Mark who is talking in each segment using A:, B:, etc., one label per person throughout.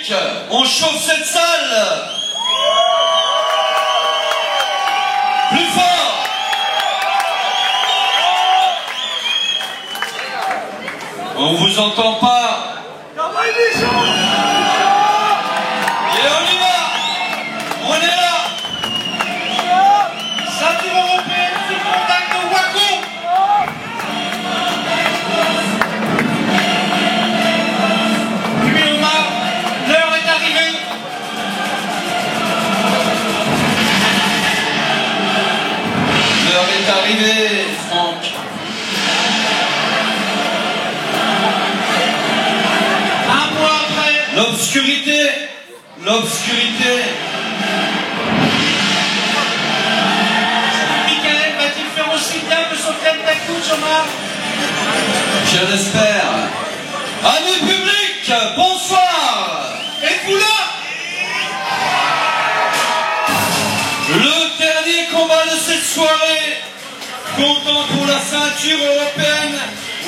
A: République, on chauffe cette salle. Plus fort. On vous entend pas. Et on y va. On est là. Ceinture européenne sous contact de Waco. L'heure est arrivée. L'heure est arrivée, Franck. Un mois après. L'obscurité. L'obscurité. Michael va-t-il faire aussi bien que son thème d'acouche, Omar? Je l'espère. Amis publics, bonsoir. Êtes-vous là? Le dernier combat de cette soirée, comptant pour la ceinture européenne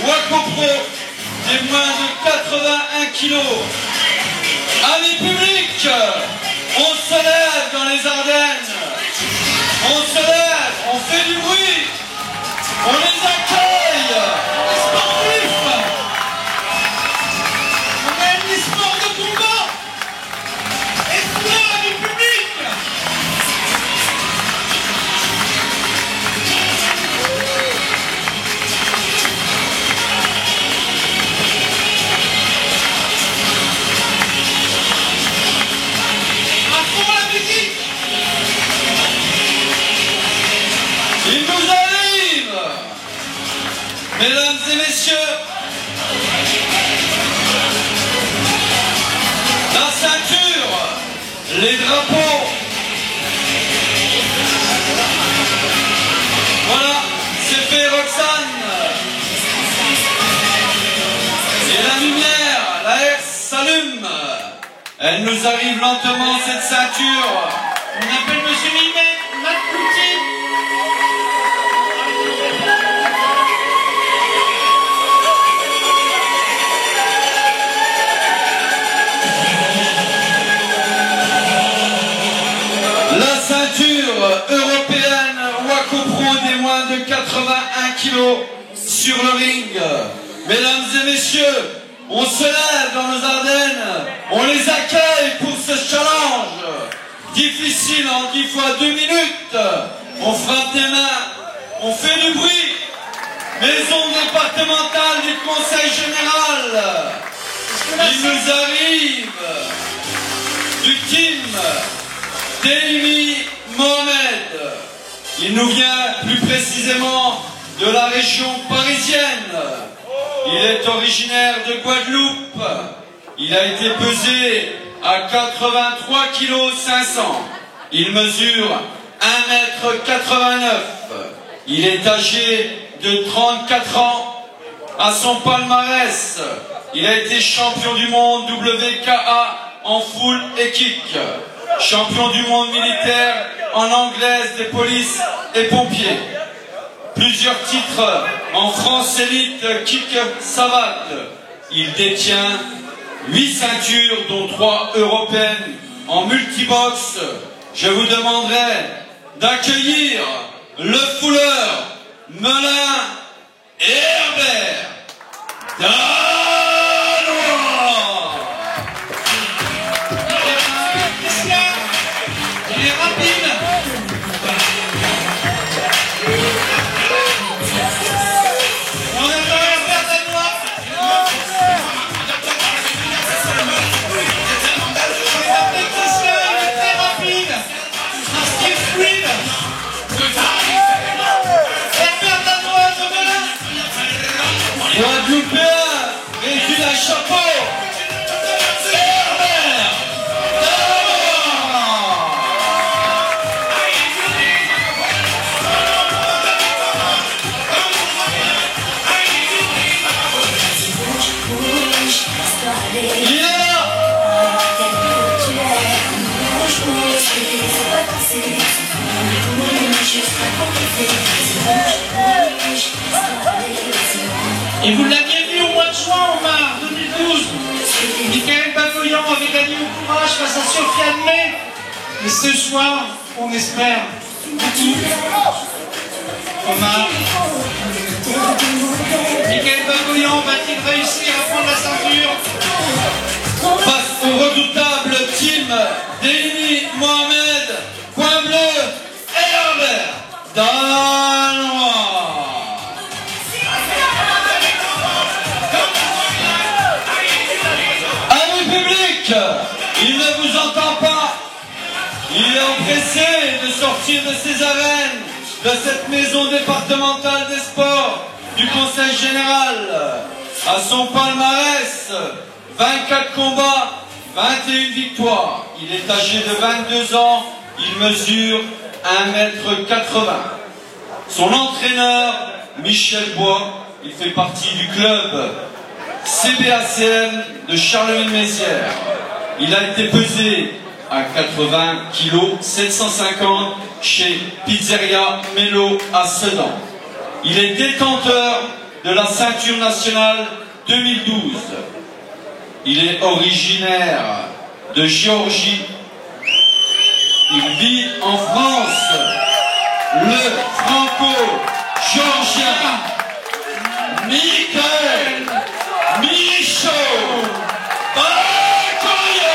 A: Waco Pro des moins de 81 kilos. Amis publics, on se lève dans les Ardennes. On se lève, on fait du bruit. On les accueille. Les sportifs. On aime les sports de combat. Êtes-vous là du public? À fond la musique. Il nous arrive, mesdames et messieurs, la ceinture, les drapeaux. Voilà, c'est fait, Roxane. Et la lumière, la R s'allume. Elle nous arrive lentement, cette ceinture. On appelle monsieur Millet, Matt Coutier. La ceinture européenne Waco Pro des moins de 81 kilos sur le ring. Mesdames et messieurs, on se lève dans nos Ardennes, on les accueille pour ce challenge. Difficile en 10 fois 2 minutes. On frappe des mains, on fait du bruit. Maison départementale du Conseil Général. Il nous arrive du team Delmi Mohamed. Il nous vient plus précisément de la région parisienne. Il est originaire de Guadeloupe. Il a été pesé à 83 kg 500. Il mesure 1,89 m. Il est âgé de 34 ans. À son palmarès, il a été champion du monde WKA en full et kick. Champion du monde militaire en anglaise des polices et pompiers. Plusieurs titres en France élite kick savate. Il détient 8 ceintures, dont 3 européennes en multibox. Je vous demanderai d'accueillir le fouleur Melin et Herbert Danois. Il est rapide. On attend Herbert Danois. Guadeloupéen, vêtu d'un chapeau. Herbert Danois. Il est là. Et vous l'aviez vu au mois de juin, Omar, 2012. Michael Bagoyan avait gagné au
B: courage face à Sophia de Mai. Mais ce soir, on espère beaucoup. On a Michael Bagoyan, va-t-il réussir à prendre la ceinture?
A: Face au redoutable team d'Elmi Mohamed, coin bleu, et Herbert Danois. Ami public, il ne vous entend pas. Il est empressé de sortir de ses arènes, de cette maison départementale des sports, du Conseil général, à son palmarès, 24 combats, 21 victoires. Il est âgé de 22 ans, il mesure 1,80 m. Son entraîneur, Michel Bois, il fait partie du club CBACM de Charleville-Mézières. Il a été pesé à 80 kg, 750 chez Pizzeria Mello à Sedan. Il est détenteur de la ceinture nationale 2012. Il est originaire de Géorgie. Il vit en France. Le franco-géorgien Michael Michaud Bagoyan.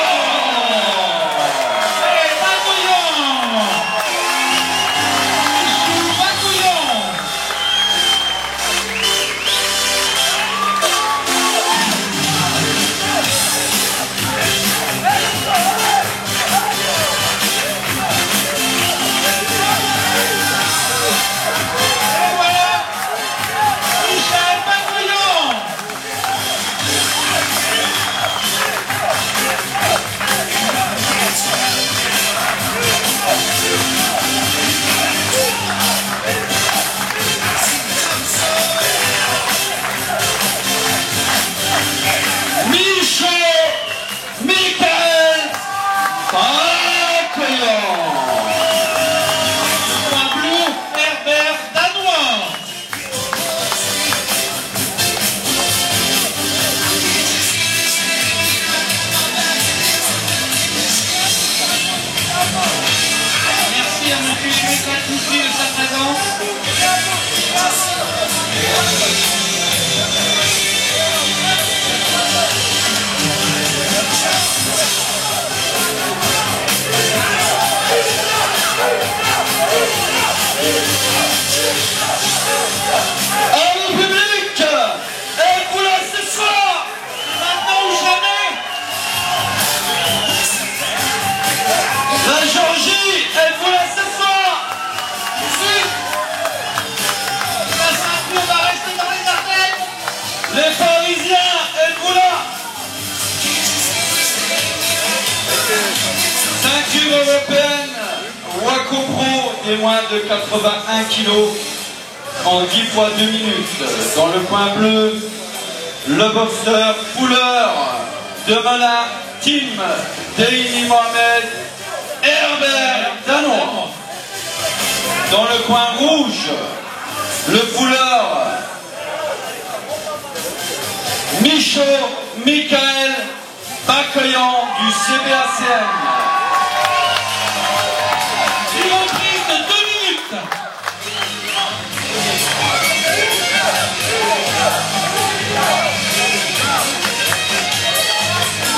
A: Allô public, êtes-vous là ce soir? Maintenant ou jamais? La Géorgie, êtes-vous là ce soir?
B: Si. La ceinture va rester dans les artères.
A: Les Parisiens, êtes-vous là? Ceinture européenne, Waco Pro des moins de 81 kg en 10 fois 2 minutes. Dans le coin bleu, le boxeur pouleur de Melun, team d'Elmi Mohamed, Herbert Danois. Dans le coin rouge, le pouleur Michael Bagoyan du CBACM.
B: Une reprise de 2 minutes.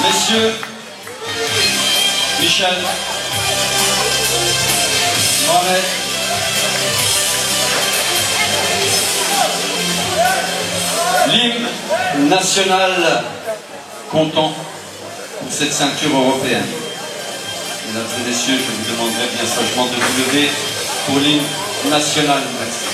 A: Messieurs, Michel, Mohamed, l'hymne national comptant pour cette ceinture européenne. Mesdames et messieurs, je vous demanderai bien sagement de vous lever pour l'hymne national. Merci.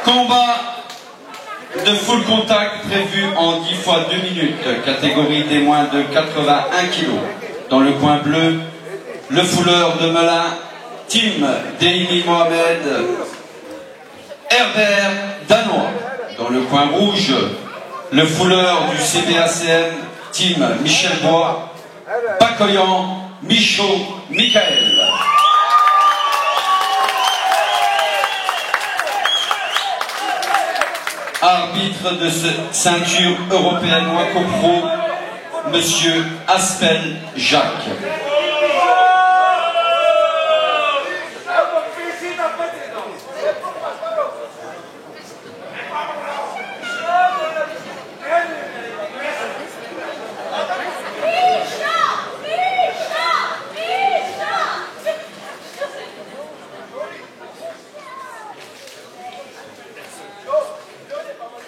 A: Combat de full contact prévu en 10 fois 2 minutes, catégorie des moins de 81 kg. Dans le coin bleu, le fouleur de Melun, Team Deimi Mohamed, Herbert Danois. Dans le coin rouge, le fouleur du CBACM, Team Michel Bois, Pacoyan, Michaud, Michael. Arbitre de cette ceinture européenne Waco Pro, Monsieur Aspel Jacques.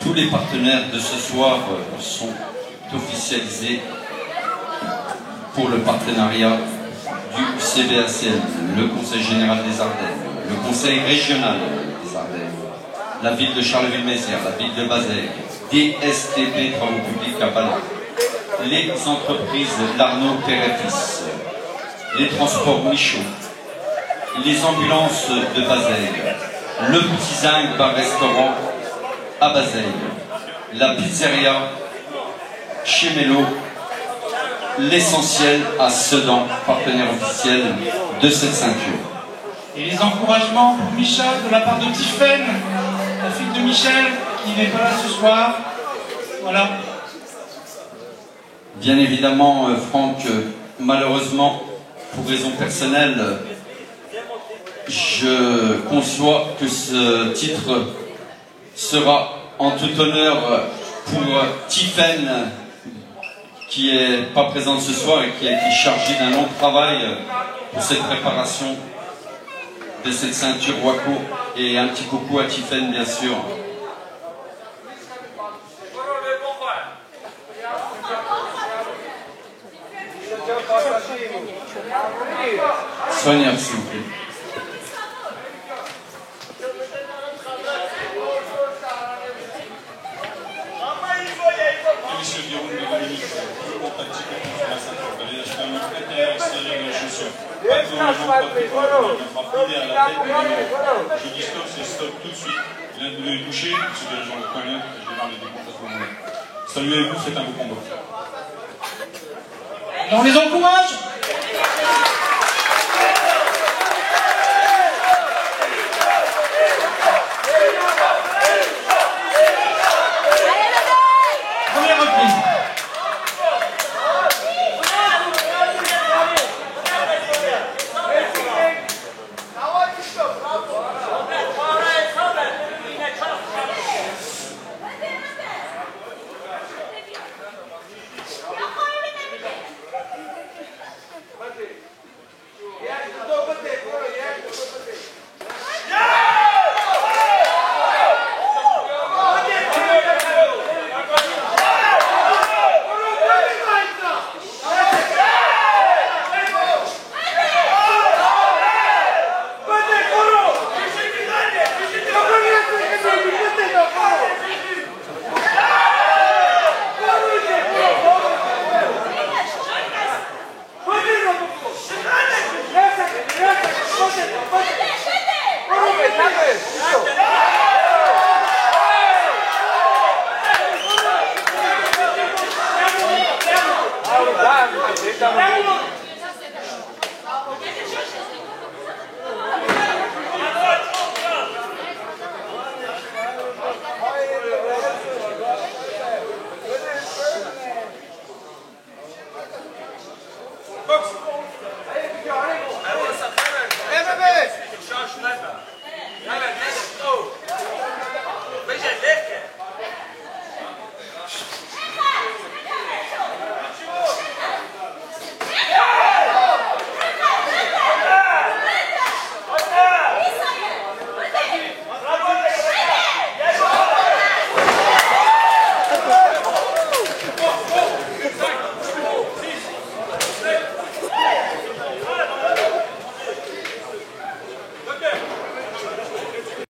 A: Tous les partenaires de ce soir sont officialisés pour le partenariat du CBACM, le Conseil Général des Ardennes, le Conseil Régional des Ardennes, la ville de Charleville-Mézières, la ville de Bazeilles, DSTP Travaux Publics à Ballon, les entreprises Larnaud Père et Fils, les transports Michaud, les ambulances de Bazeilles, le Petit Zinc bar-restaurant à Bazeilles, la pizzeria chez Mélo, l'essentiel à Sedan, partenaire officiel de cette ceinture.
B: Et les encouragements pour Michel de la part de Tiffaine, la fille de Michel, qui n'est pas là ce soir. Voilà.
A: Bien évidemment, Franck, malheureusement, pour raison personnelle, je conçois que ce titre sera en tout honneur pour Tiffaine, qui n'est pas présente ce soir et qui a été chargée d'un long travail pour cette préparation de cette ceinture Waco. Et un petit coucou à Tiffaine, bien sûr. Sonia, s'il vous plaît.
C: Monsieur Guillaume de Dominique, je contacte sur la ceinture validation intérieure extérieure de la chaussure. Pas de mouvement, pas de défense, on frappe l'idée à la tête. Je dis stop, c'est stop tout de suite. Il vient de le toucher, monsieur dirigeant le connaît, je vais dans les décomptes à ce moment-là. Saluez-vous, faites un beau combat.
B: Et on les encourage.